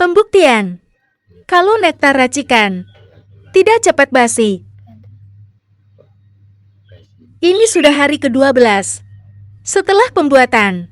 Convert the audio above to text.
Pembuktian. Kalau nektar racikan tidak cepat basi. Ini sudah hari ke-12 setelah pembuatan.